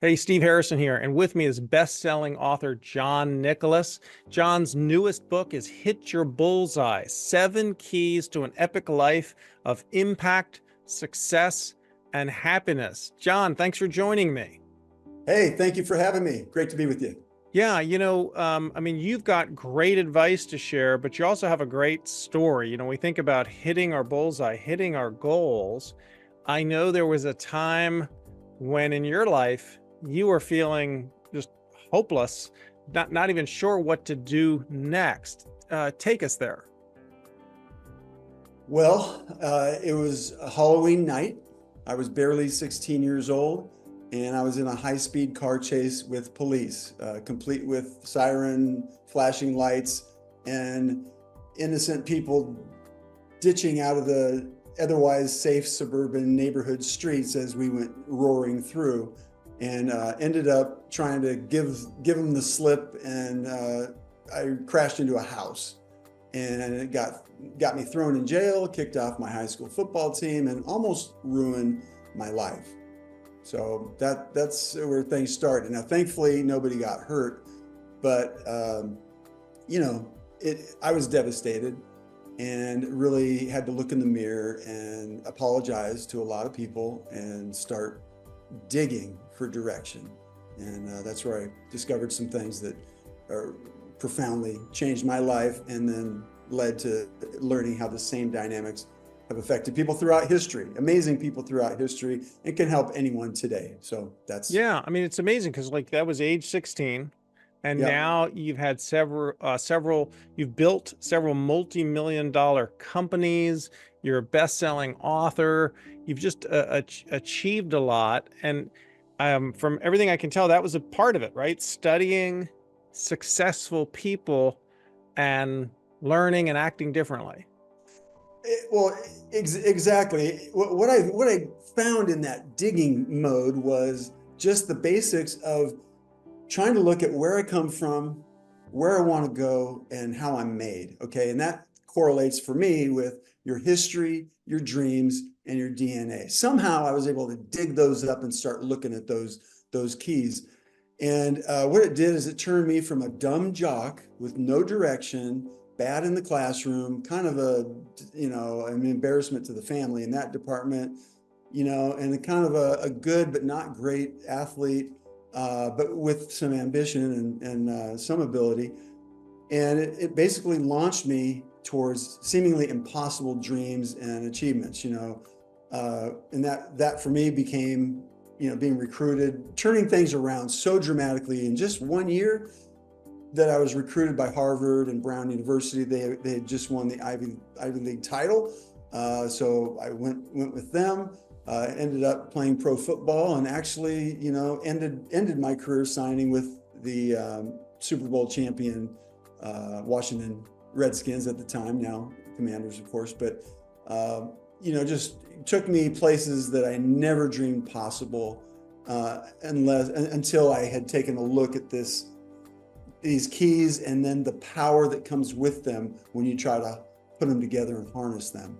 Hey, Steve Harrison here, and with me is best-selling author John Nicholas. John's newest book is Hit Your Bullseye: 7 Keys to an Epic Life of Impact, Success, and Happiness. John, thanks for joining me. Hey, thank you for having me. Great to be with you. Yeah, you've got great advice to share, but you also have a great story. We think about hitting our bullseye, hitting our goals. I know there was a time when in your life you were feeling just hopeless, not even sure what to do next. Take us there. It was a Halloween night. I was barely 16 years old, and I was in a high-speed car chase with police, complete with siren, flashing lights, and innocent people ditching out of the otherwise safe suburban neighborhood streets as we went roaring through, and ended up trying to give them the slip, and I crashed into a house, and it got me thrown in jail, kicked off my high school football team, and almost ruined my life. So that's where things started. Now, thankfully, nobody got hurt, but you know, I was devastated and really had to look in the mirror and apologize to a lot of people and start digging for direction. And that's where I discovered some things that are profoundly changed my life, and then led to learning how the same dynamics have affected people throughout history, amazing people throughout history, and can help anyone today. So that's, Yeah, it's amazing because like that was age 16, and yeah. now you've had you've built several multi-million dollar companies. You're a best-selling author. You've just achieved a lot, and from everything I can tell, that was a part of it, right? Studying successful people and learning and acting differently. Well, exactly. What I found in that digging mode was just the basics of trying to look at where I come from, where I want to go, and how I'm made. Okay. And that correlates for me with your history, your dreams, and your DNA. Somehow I was able to dig those up and start looking at those keys. And what it did is it turned me from a dumb jock with no direction, bad in the classroom, kind of an embarrassment to the family in that department, and a kind of a good but not great athlete, but with some ambition and some ability. And it basically launched me towards seemingly impossible dreams and achievements, and that for me became, being recruited, turning things around so dramatically in just 1 year, that I was recruited by Harvard and Brown University. They had just won the Ivy League title, so I went with them. Ended up playing pro football, and actually, ended my career signing with the Super Bowl champion Washington Redskins at the time, now Commanders, of course. But just took me places that I never dreamed possible, until I had taken a look at these keys, and then the power that comes with them when you try to put them together and harness them.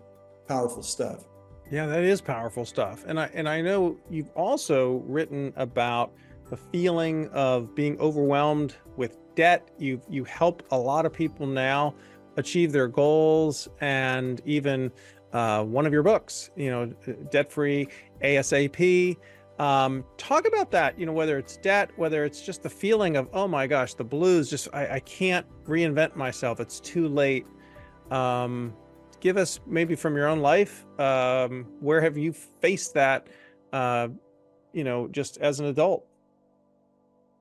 Powerful stuff. Yeah, that is powerful stuff. And I know you've also written about the feeling of being overwhelmed with debt. You help a lot of people now achieve their goals, and even one of your books, Debt Free ASAP. Talk about that, whether it's debt, whether it's just the feeling of, oh my gosh, the blues, just I can't reinvent myself. It's too late. Um, Give us maybe from your own life, where have you faced that, just as an adult?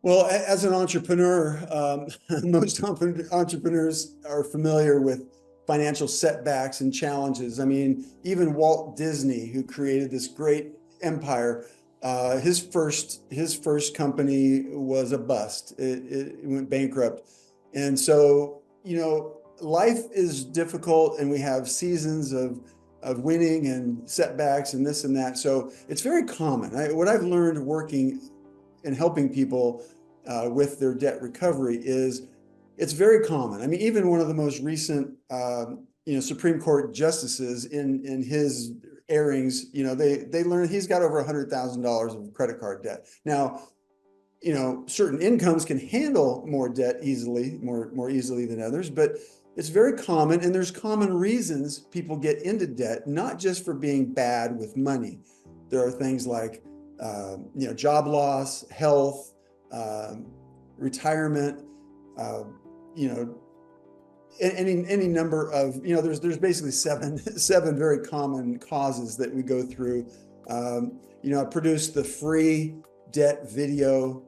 Well, as an entrepreneur, most entrepreneurs are familiar with financial setbacks and challenges. I mean, even Walt Disney, who created this great empire, his first company was a bust. It went bankrupt, and so life is difficult, and we have seasons of winning and setbacks and this and that. So it's very common. What I've learned working and helping people with their debt recovery is it's very common. I mean, even one of the most recent, Supreme Court justices in his airings, they learned he's got over $100,000 of credit card debt. Now, certain incomes can handle more debt easily, more easily than others, but it's very common, and there's common reasons people get into debt, not just for being bad with money. There are things like, job loss, health, retirement, uh, you know, any number of, there's basically seven very common causes that we go through. I produced the free debt video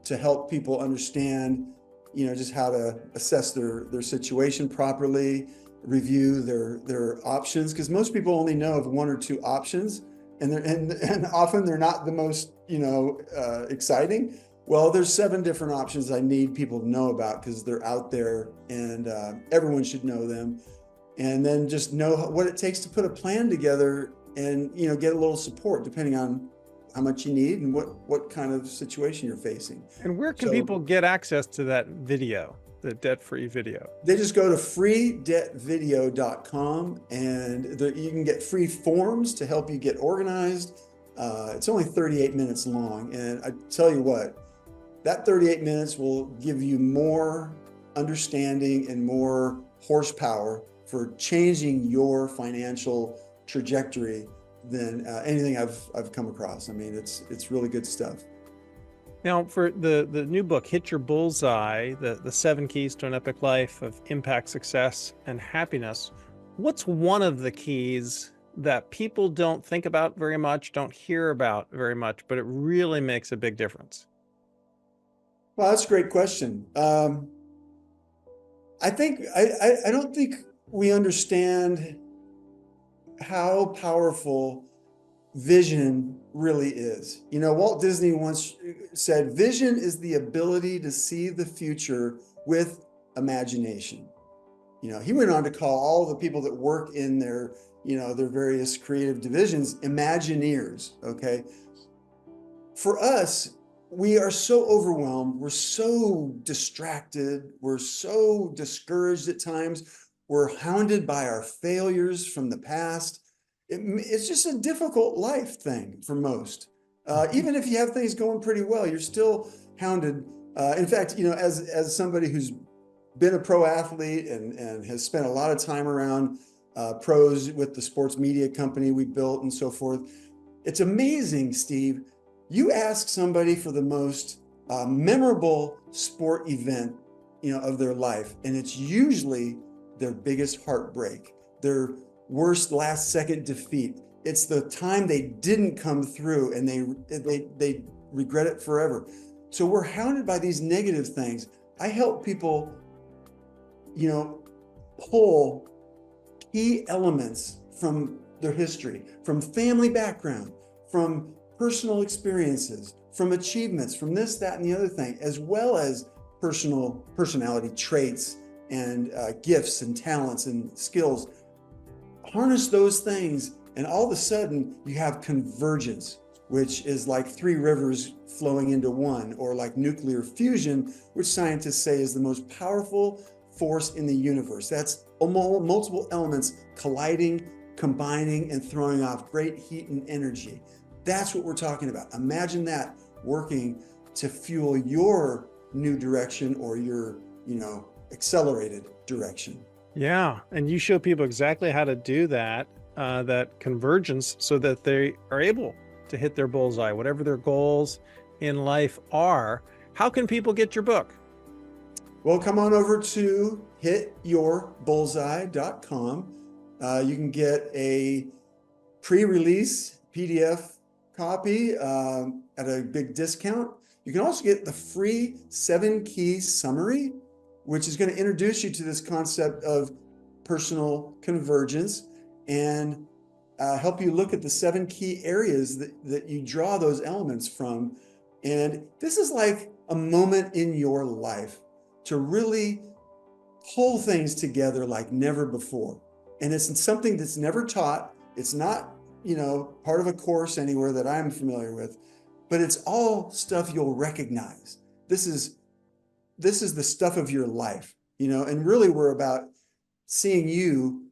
to help people understand, just how to assess their situation properly, review their options, because most people only know of one or two options, and often they're not the most exciting. Well, there's 7 different options I need people to know about because they're out there, and everyone should know them. And then just know what it takes to put a plan together, and get a little support depending on how much you need and what kind of situation you're facing. And where can So people get access to that video, the debt-free video? they just go to freedebtvideo.com, and you can get free forms to help you get organized. It's only 38 minutes long, and I tell you what, that 38 minutes will give you more understanding and more horsepower for changing your financial trajectory than anything I've come across. I mean, it's really good stuff. Now, for the new book, Hit Your Bullseye, the 7 keys to an epic life of impact, success, and happiness, what's one of the keys that people don't think about very much, don't hear about very much, but it really makes a big difference? Well, that's a great question. I don't think we understand how powerful vision really is. Walt Disney once said, vision is the ability to see the future with imagination. He went on to call all the people that work in their various creative divisions Imagineers. Okay. For us, we are so overwhelmed. We're so distracted. We're so discouraged at times. We're hounded by our failures from the past. It's just a difficult life thing for most. Even if you have things going pretty well, you're still hounded. In fact, as somebody who's been a pro athlete and has spent a lot of time around pros with the sports media company we built and so forth, it's amazing, Steve. You ask somebody for the most memorable sport event, of their life, and it's usually their biggest heartbreak, their worst last second defeat. It's the time they didn't come through, and they regret it forever. So we're hounded by these negative things. I help people, pull key elements from their history, from family background, from personal experiences, from achievements, from this, that, and the other thing, as well as personality traits and gifts and talents and skills. Harness those things, and all of a sudden you have convergence, which is like 3 rivers flowing into one, or like nuclear fusion, which scientists say is the most powerful force in the universe. That's multiple elements colliding, combining, and throwing off great heat and energy. That's what we're talking about. Imagine that working to fuel your new direction, or your, accelerated direction. Yeah, and you show people exactly how to do that, that convergence, so that they are able to hit their bullseye, whatever their goals in life are. How can people get your book? Well, come on over to hityourbullseye.com. You can get a pre-release PDF copy at a big discount. You can also get the free 7-key summary, which is going to introduce you to this concept of personal convergence and help you look at the 7 key areas that you draw those elements from. And this is like a moment in your life to really pull things together like never before. And it's something that's never taught. It's not, part of a course anywhere that I'm familiar with, but it's all stuff you'll recognize. This is the stuff of your life, and really we're about seeing you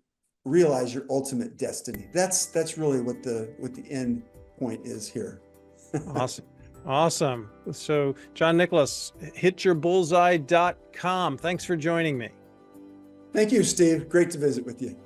realize your ultimate destiny. That's really what the end point is here. Awesome. Awesome. So, John Nicholas, hityourbullseye.com. Thanks for joining me. Thank you, Steve. Great to visit with you.